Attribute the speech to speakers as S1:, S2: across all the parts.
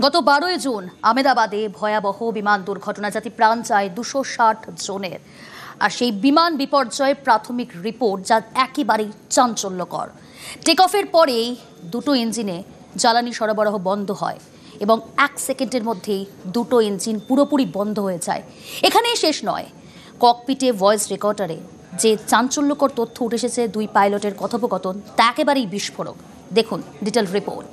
S1: গত 12 জুন আহমেদাবাদে ভয়াবহ বিমান দুর্ঘটনা যাতে প্রাণ যায় 260 জনের। আর সেই বিমান বিপর্যয়ের প্রাথমিক রিপোর্ট যা একেবারেই চাঞ্চল্যকর। টেক অফের পরেই দুটো ইঞ্জিনে জ্বালানি সরবরাহ বন্ধ হয় এবং 1 সেকেন্ডের মধ্যেই দুটো ইঞ্জিন পুরোপুরি বন্ধ হয়ে যায়। এখানেই শেষ নয়, ককপিটে ভয়েস রেকর্ডারে যে চাঞ্চল্যকর তথ্য উঠে এসেছে দুই পাইলটের কথোপকথন তা একেবারেই বিস্ফোরক। দেখুন ডিটেল রিপোর্ট।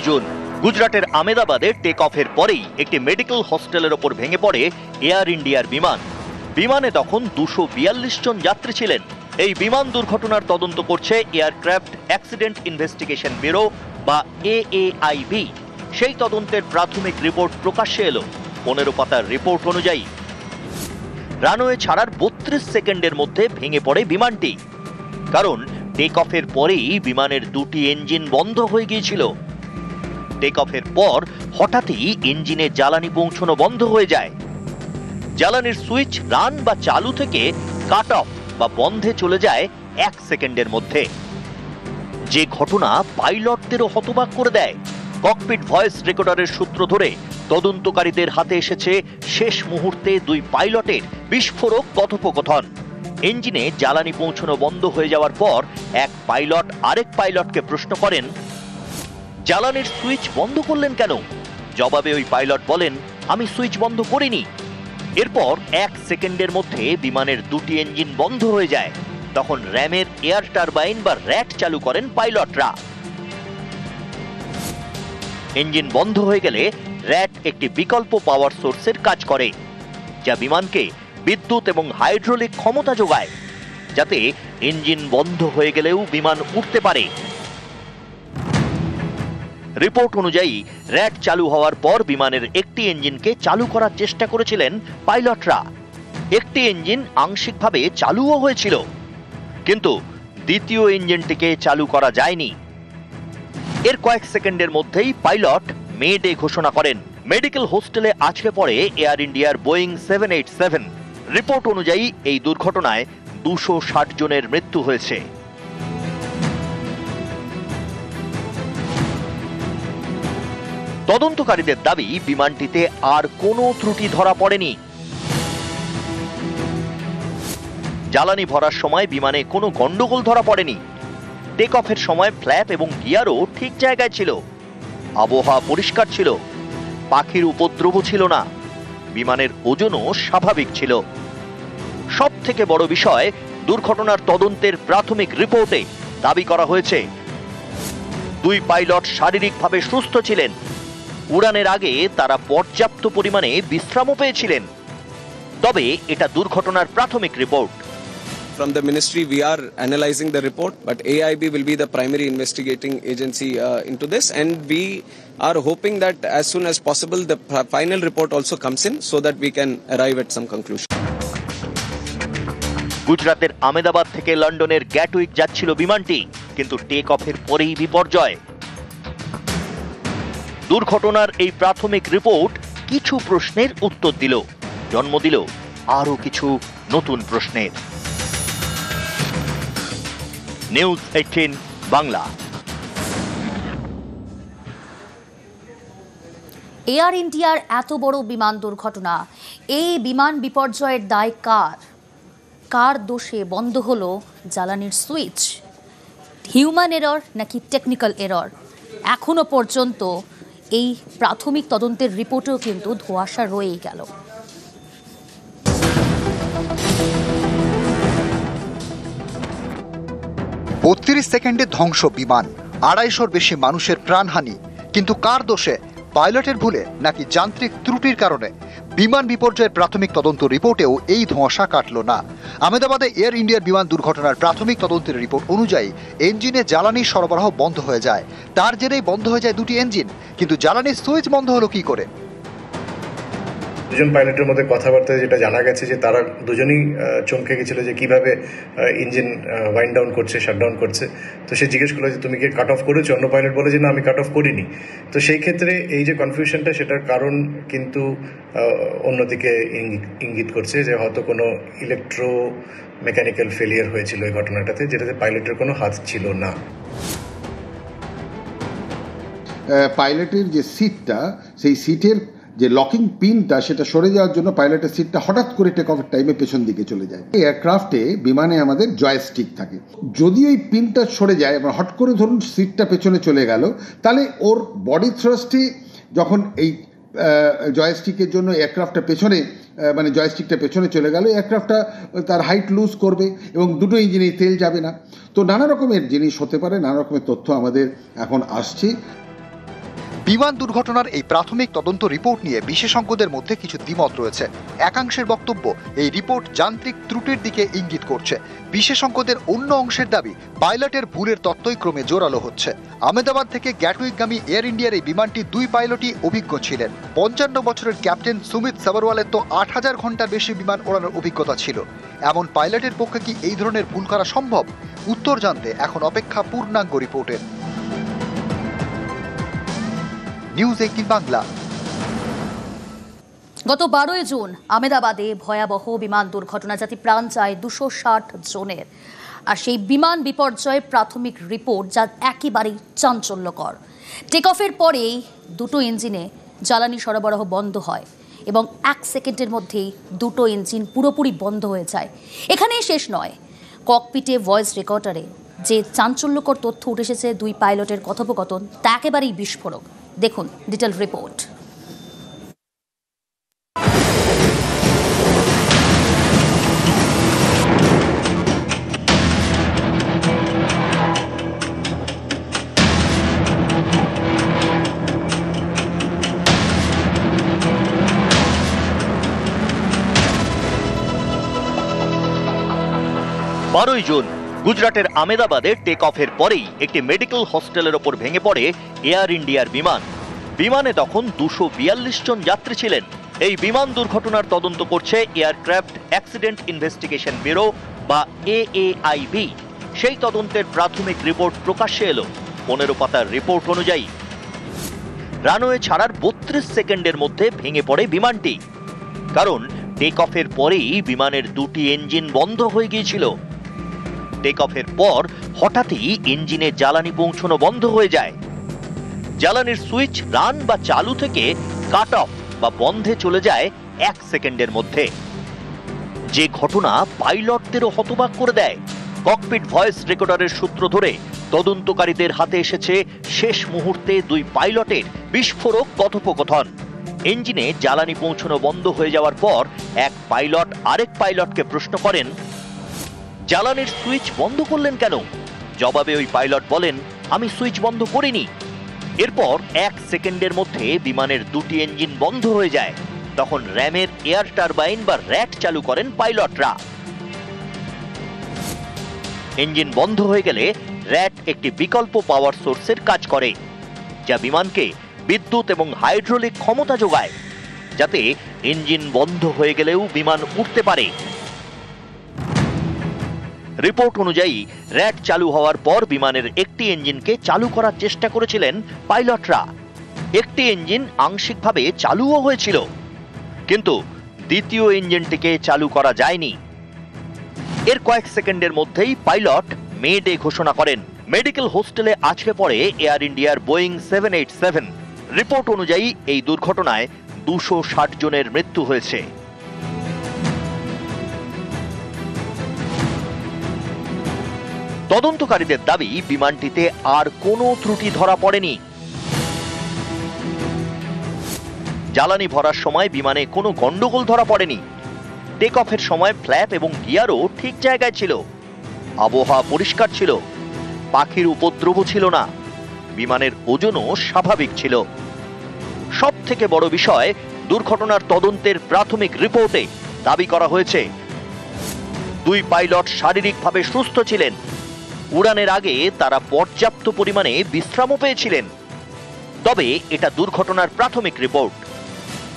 S2: জুন গুজরাটের আহমেদাবাদে টেক অফের পরেই একটি মেডিকেল হস্টেলের ওপর ভেঙে পড়ে এয়ার ইন্ডিয়ার বিমান। বিমানে তখন 242 জন যাত্রী ছিলেন। এই বিমান দুর্ঘটনার তদন্ত করছে এয়ারক্রাফট অ্যাক্সিডেন্ট ইনভেস্টিগেশন ব্যুরো বা AAIB। সেই তদন্তের প্রাথমিক রিপোর্ট প্রকাশ্যে এলো। 15 পাতার রিপোর্ট অনুযায়ী রানওয়ে ছাড়ার 32 সেকেন্ডের মধ্যে ভেঙে পড়ে বিমানটি। কারণ টেক অফের পরেই বিমানের দুটি ইঞ্জিন বন্ধ হয়ে গিয়েছিল। টেক অফের পর হঠাৎই ইঞ্জিনে জ্বালানি পৌঁছানো বন্ধ হয়ে যায়। জ্বালানির সুইচ রান বা চালু থেকে কাট অফ বা বন্ধে চলে যায় 1 সেকেন্ডের মধ্যে। যে ঘটনা পাইলটদেরও হতবাক করে দেয়। ককপিট ভয়েস রেকর্ডারের সূত্র ধরে তদন্তকারীদের হাতে এসেছে শেষ মুহূর্তে দুই পাইলটের বিস্ফোরক কথোপকথন। ইঞ্জিনে জ্বালানি পৌঁছানো বন্ধ হয়ে যাওয়ার পর এক পাইলট আরেক পাইলটকে প্রশ্ন করেন, জ্বালানির সুইচ বন্ধ করলেন কেন? জবাবে ওই পাইলট বলেন, আমি সুইচ বন্ধ করিনি। এরপর 1 সেকেন্ডের মধ্যে বিমানের দুটি ইঞ্জিন বন্ধ হয়ে যায়। তখন র্যামের এয়ার টারবাইন বা র্যাট চালু করেন পাইলটরা। ইঞ্জিন বন্ধ হয়ে গেলে র্যাট একটি বিকল্প পাওয়ার সোর্সের কাজ করে, যা বিমানকে বিদ্যুৎ এবং হাইড্রোলিক ক্ষমতা যোগায়, যাতে ইঞ্জিন বন্ধ হয়ে গেলেও বিমান উঠতে পারে। রিপোর্ট অনুযায়ী র্যাট চালু হওয়ার পর বিমানের একটি ইঞ্জিনকে চালু করার চেষ্টা করেছিলেন পাইলটরা। একটি ইঞ্জিন আংশিকভাবে চালুও হয়েছিল, কিন্তু দ্বিতীয় ইঞ্জিনটিকে চালু করা যায়নি। এর কয়েক সেকেন্ডের মধ্যেই পাইলট মে ডে ঘোষণা করেন। মেডিকেল হোস্টেলে আছড়ে পড়ে এয়ার ইন্ডিয়ার বোয়িং 787। রিপোর্ট অনুযায়ী এই দুর্ঘটনায় 260 জনের মৃত্যু হয়েছে। তদন্তকারীদের দাবি, বিমানটিতে আর কোনো ত্রুটি ধরা পড়েনি। জ্বালানি ভরার সময় বিমানে কোনো গন্ডগোল ধরা পড়েনি। টেক অফের সময় ফ্ল্যাপ এবং গিয়ারও ঠিক জায়গায় ছিল। আবহাওয়া পরিষ্কার ছিল। পাখির উপদ্রব ছিল না। বিমানের ওজনও স্বাভাবিক ছিল। সব থেকে বড় বিষয়, দুর্ঘটনার তদন্তের প্রাথমিক রিপোর্টে দাবি করা হয়েছে দুই পাইলট শারীরিকভাবে সুস্থ ছিলেন। উড়ানের আগে তারা পর্যাপ্ত পরিমাণে বিশ্রামও পেয়েছিলেন। তবে এটা দুর্ঘটনার প্রাথমিক report.
S3: From the ministry, we are analyzing the report, but AIB will be the primary investigating agency into this, and we are hoping that as soon as possible the final report also comes in so that we can arrive at some conclusion.
S2: গুজরাটের আহমেদাবাদ থেকে লন্ডনের Gatwick যাচ্ছিল বিমানটি, কিন্তু take অফের পরেই বিপর্যয়। দুর্ঘটনার এই প্রাথমিক রিপোর্ট কিছু প্রশ্নের উত্তর দিল, জন্ম দিল আরো কিছু নতুন প্রশ্নের। নিউজ 18 বাংলা।
S1: এয়ার ইন্ডিয়ার এত বড় বিমান দুর্ঘটনা, এই বিমান বিপর্যয়ের দায় কার? কার দোষে বন্ধ হলো জ্বালানির সুইচ? হিউম্যান এরর নাকি টেকনিক্যাল এরর? এখনো পর্যন্ত এই প্রাথমিক তদন্তের রিপোর্টেও কিন্তু ধোঁয়াশা রয়েই গেল।
S4: 32 সেকেন্ডে ধ্বংস বিমান, 250-র বেশি মানুষের প্রাণহানি। কিন্তু কার দোষে? পাইলটের ভুলে নাকি যান্ত্রিক ত্রুটির কারণে? বিমান বিপর্যয়ের প্রাথমিক তদন্ত রিপোর্টেও এই ধোঁয়াশা কাটল না। আহমেদাবাদে এয়ার ইন্ডিয়ার বিমান দুর্ঘটনার প্রাথমিক তদন্তের রিপোর্ট অনুযায়ী ইঞ্জিনে জ্বালানির সরবরাহ বন্ধ হয়ে যায়। তার জেরেই বন্ধ হয়ে যায় দুটি ইঞ্জিন। কিন্তু জ্বালানির সুইচ বন্ধ হলো কি করে?
S5: দুজন পাইলটের মধ্যে কথাবার্তায় যেটা জানা গেছে যে তারা দুজনেই চমকে গেছিল যে কিভাবে ইঞ্জিন ওয়াইন্ড ডাউন করছে, শাটডাউন করছে। তো সে জিজ্ঞেস করলো যে তুমি কি কাট অফ করেছো? অন্য পাইলট বলে যে না, আমি কাট অফ করিনি। তো সেই ক্ষেত্রে এই যে কনফিউশনটা, সেটার কারণ কিন্তু অন্যদিকে ইঙ্গিত করছে যে হয়তো কোনো ইলেকট্রো মেকানিক্যাল ফেলিয়ার হয়েছিল এই ঘটনাটাতে, যেটাতে পাইলটের কোনো হাত ছিল না।
S6: পাইলটের যে সিটটা, সেই সিটের যে লকিং পিনটা সেটা সরে যাওয়ার জন্য পাইলটের সিটটা হঠাৎ করে টেক অফের টাইমে পেছন দিকে চলে যায়। এয়ারক্রাফটে, বিমানে আমাদের জয়স্টিক থাকে, যদি ওই পিনটা সরে যায় এবং হট করে ধরুন সিটটা পেছনে চলে গেল, তাহলে ওর বডি থ্রাস্টে যখন এই জয়স্টিকের জন্য এয়ারক্রাফটটা পেছনে, মানে জয়স্টিকটা পেছনে চলে গেল, এয়ারক্রাফটটা তার হাইট লুজ করবে এবং দুটো ইঞ্জিনেই তেল যাবে না। তো নানা রকমের জিনিস হতে পারে, নানা রকমের তথ্য আমাদের এখন আসছে।
S4: বিমান দুর্ঘটনার এই প্রাথমিক তদন্ত রিপোর্ট নিয়ে বিশেষজ্ঞদের মধ্যে কিছু দ্বিমত রয়েছে। একাংশের বক্তব্য, এই রিপোর্ট যান্ত্রিক ত্রুটির দিকে ইঙ্গিত করছে। বিশেষজ্ঞদের অন্য অংশের দাবি, পাইলটের ভুলের তত্ত্বই ক্রমে জোরালো হচ্ছে। আহমেদাবাদ থেকে গ্যাটউইকগামী এয়ার ইন্ডিয়ার এই বিমানটি 2 পাইলটই অভিজ্ঞ ছিলেন। 55 বছরের ক্যাপ্টেন সুমিত সাবরওয়ালের তো 8000 ঘন্টার বেশি বিমান ওড়ানোর অভিজ্ঞতা ছিল। এমন পাইলটের পক্ষে কি এই ধরনের ভুল করা সম্ভব? উত্তর জানতে এখন অপেক্ষা পূর্ণাঙ্গ রিপোর্টের। নিউজ 18 বাংলা।
S1: গত 12 জুন আহমেদাবাদে ভয়াবহ বিমান দুর্ঘটনা, যাতে প্রাণ যায় 260 জনের। আর সেই বিমান বিপর্যয়ের প্রাথমিক রিপোর্ট যা একেবারেই চাঞ্চল্যকর। টেক অফের পরেই দুটো ইঞ্জিনে জ্বালানি সরবরাহ বন্ধ হয় এবং 1 সেকেন্ডের মধ্যেই দুটো ইঞ্জিন পুরোপুরি বন্ধ হয়ে যায়। এখানেই শেষ নয়, ককপিটে ভয়েস রেকর্ডারে যে চাঞ্চল্যকর তথ্য উঠে এসেছে 2 পাইলটের কথোপকথন, তা একেবারেই বিস্ফোরক। দেখুন ডিটেল রিপোর্ট।
S2: জুন গুজরাটের আহমেদাবাদে টেক অফের পরেই একটি মেডিকেল হস্টেলের ওপর ভেঙে পড়ে এয়ার ইন্ডিয়ার বিমান। বিমানে তখন 242 জন যাত্রী ছিলেন। এই বিমান দুর্ঘটনার তদন্ত করছে এয়ারক্রাফট অ্যাক্সিডেন্ট ইনভেস্টিগেশন ব্যুরো বা AAIB। সেই তদন্তের প্রাথমিক রিপোর্ট প্রকাশ্যে এলো। 15 পাতার রিপোর্ট অনুযায়ী রানওয়ে ছাড়ার 32 সেকেন্ডের মধ্যে ভেঙে পড়ে বিমানটি। কারণ টেক অফের পরেই বিমানের 2টি ইঞ্জিন বন্ধ হয়ে গিয়েছিল। টেক অফের পর হঠাৎই ইঞ্জিনে জ্বালানি পৌঁছানো বন্ধ হয়ে যায়। জ্বালানির সুইচ রান বা চালু থেকে কাট অফ বা বন্ধে চলে যায় 1 সেকেন্ডের মধ্যে। যে ঘটনা পাইলটদেরও হতবাক করে দেয়। ককপিট ভয়েস রেকর্ডারের সূত্র ধরে তদন্তকারীদের হাতে এসেছে শেষ মুহূর্তে 2 পাইলটের বিস্ফোরক কথোপকথন। ইঞ্জিনে জ্বালানি পৌঁছানো বন্ধ হয়ে যাওয়ার পর এক পাইলট আরেক পাইলটকে প্রশ্ন করেন, জ্বালানির সুইচ বন্ধ করলেন কেন? জবাবে ওই পাইলট বলেন, আমি সুইচ বন্ধ করিনি। এরপর 1 সেকেন্ডের মধ্যে বিমানের 2টি ইঞ্জিন বন্ধ হয়ে যায়। তখন র্যামের এয়ার টারবাইন বা র্যাট চালু করেন পাইলটরা। ইঞ্জিন বন্ধ হয়ে গেলে র্যাট একটি বিকল্প পাওয়ার সোর্সের কাজ করে, যা বিমানকে বিদ্যুৎ এবং হাইড্রোলিক ক্ষমতা যোগায়, যাতে ইঞ্জিন বন্ধ হয়ে গেলেও বিমান উঠতে পারে। রিপোর্ট অনুযায়ী র্যাট চালু হওয়ার পর বিমানের একটি ইঞ্জিনকে চালু করার চেষ্টা করেছিলেন পাইলটরা। একটি ইঞ্জিন আংশিকভাবে চালুও হয়েছিল, কিন্তু দ্বিতীয় ইঞ্জিনটিকে চালু করা যায়নি। এর কয়েক সেকেন্ডের মধ্যেই পাইলট মে ডে ঘোষণা করেন। মেডিকেল হোস্টেলে আছড়ে পড়ে এয়ার ইন্ডিয়ার বোয়িং 787। রিপোর্ট অনুযায়ী এই দুর্ঘটনায় 260 জনের মৃত্যু হয়েছে। তদন্তকারীদের দাবি, বিমানটিতে আর কোনো ত্রুটি ধরা পড়েনি। জ্বালানি ভরার সময় বিমানে কোনো গন্ডগোল ধরা পড়েনি। টেক অফের সময় ফ্ল্যাপ এবং গিয়ারও ঠিক জায়গায় ছিল। আবহাওয়া পরিষ্কার ছিল, পাখির উপদ্রব ছিল না, বিমানের ওজনও স্বাভাবিক ছিল। সব থেকে বড় বিষয়, দুর্ঘটনার তদন্তের প্রাথমিক রিপোর্টে দাবি করা হয়েছে 2 পাইলট শারীরিকভাবে সুস্থ ছিলেন। উড়ানের আগে তারা পর্যাপ্ত পরিমাণে বিশ্রামও পেয়েছিলেন। তবে এটা দুর্ঘটনার প্রাথমিক report.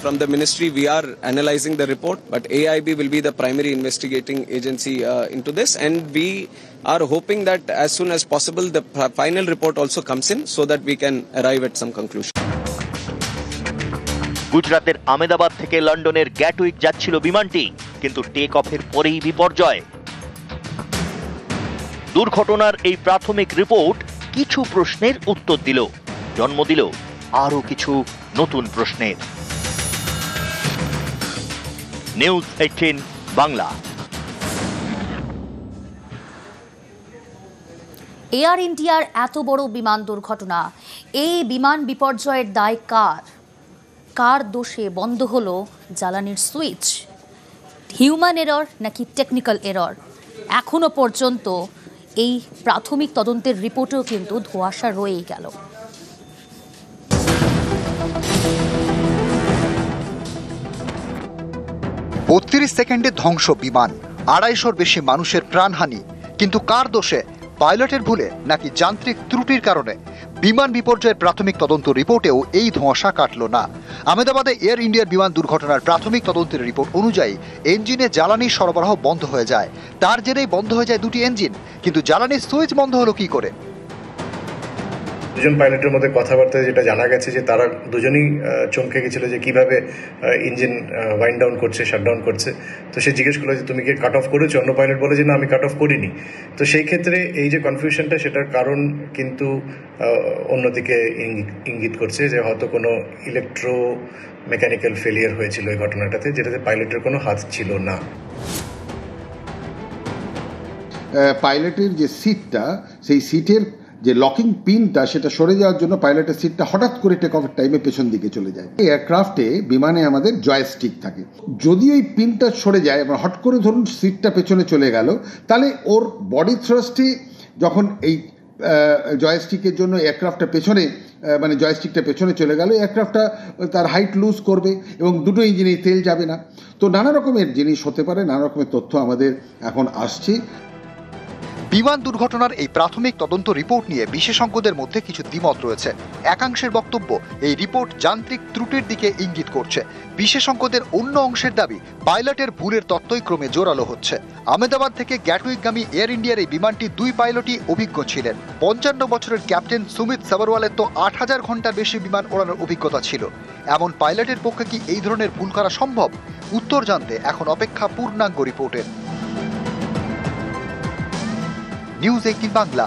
S3: From the ministry, we are analyzing the report, but AIB will be the primary investigating agency into this, and we are hoping that as soon as possible the final report also comes in so that we can arrive at some conclusion.
S2: গুজরাতের আমেদাবাদ থেকে লন্ডনের Gatwick যাচ্ছিল বিমানটি, কিন্তু take অফের পরেই বিপর্যয়। দুর্ঘটনার এই প্রাথমিক রিপোর্ট কিছু প্রশ্নের উত্তর দিল, জন্ম দিল আরো কিছু নতুন প্রশ্নের। নিউজ 18 বাংলা।
S1: এয়ার ইন্ডিয়ার এত বড় বিমান দুর্ঘটনা, এই বিমান বিপর্যয়ের দায় কার? কার দোষে বন্ধ হলো জ্বালানির সুইচ? হিউম্যান এরর নাকি টেকনিক্যাল এরর? এখনো পর্যন্ত এই প্রাথমিক তদন্তের রিপোর্টেও কিন্তু ধোঁয়াশা রয়েই গেল।
S4: 32 সেকেন্ডে ধ্বংস বিমান, 250-র বেশি মানুষের প্রাণহানি, কিন্তু কার দোষে? পাইলটের ভুলে নাকি যান্ত্রিক ত্রুটির কারণে? বিমান বিপর্যয়ের প্রাথমিক তদন্ত রিপোর্টেও এই ধোঁয়াশা কাটল না। আহমেদাবাদে এয়ার ইন্ডিয়ার বিমান দুর্ঘটনার প্রাথমিক তদন্তের রিপোর্ট অনুযায়ী ইঞ্জিনে জ্বালানির সরবরাহ বন্ধ হয়ে যায়। তার জেরেই বন্ধ হয়ে যায় দুটি ইঞ্জিন, কিন্তু জ্বালানির সুইচ বন্ধ হলো কি করে?
S5: দুজন পাইলটের মধ্যে কথাবার্তায় যেটা জানা গেছে যে তারা দুজনেই চমকে গেছিল যে কিভাবে ইঞ্জিন ওয়াইন্ড ডাউন করছে, শাটডাউন করছে। তো সে জিজ্ঞেস করলো যে তুমি কি কাট অফ করেছো? অন্য পাইলট বলে যে না, আমি কাট অফ করিনি। তো সেই ক্ষেত্রে এই যে কনফিউশনটা, সেটার কারণ কিন্তু অন্যদিকে ইঙ্গিত করছে যে হয়তো কোনো ইলেকট্রো মেকানিক্যাল ফেলিয়ার হয়েছিল এই ঘটনাটাতে, যেটাতে পাইলটের কোনো হাত ছিল না।
S6: পাইলটের যে সিটটা, সেই সিটের যে লকিং পিনটা সেটা সরে যাওয়ার জন্য পাইলটের সিটটা হঠাৎ করে টেক অফের টাইমে পেছন দিকে চলে যায়। এয়ারক্রাফটে, বিমানে আমাদের জয়স্টিক থাকে। যদি ওই পিনটা সরে যায়, মানে হট করে ধরুন সিটটা পেছনে চলে গেল, তাহলে ওর বডি থ্রাস্টে যখন এই জয়স্টিকের জন্য এয়ারক্রাফটটা পেছনে, মানে জয়স্টিকটা পেছনে চলে গেল, এয়ারক্রাফটটা তার হাইট লুজ করবে এবং দুটো ইঞ্জিনেই তেল যাবে না। তো নানা রকমের জিনিস হতে পারে, নানা রকমের তথ্য আমাদের এখন আসছে।
S4: বিমান দুর্ঘটনার এই প্রাথমিক তদন্ত রিপোর্ট নিয়ে বিশেষজ্ঞদের মধ্যে কিছু দ্বিমত রয়েছে। একাংশের বক্তব্য, এই রিপোর্ট যান্ত্রিক ত্রুটির দিকে ইঙ্গিত করছে। বিশেষজ্ঞদের অন্য অংশের দাবি, পাইলটের ভুলের তত্ত্বই ক্রমে জোরালো হচ্ছে। আহমেদাবাদ থেকে গ্যাটউইকগামী এয়ার ইন্ডিয়ার এই বিমানটি 2 পাইলটই অভিজ্ঞ ছিলেন। 55 বছরের ক্যাপ্টেন সুমিত সাবরওয়ালের তো 8000 ঘন্টার বেশি বিমান ওড়ানোর অভিজ্ঞতা ছিল। এমন পাইলটের পক্ষে কি এই ধরনের ভুল করা সম্ভব? উত্তর জানতে এখন অপেক্ষা পূর্ণাঙ্গ রিপোর্টের। নিউজ 18 বাংলা।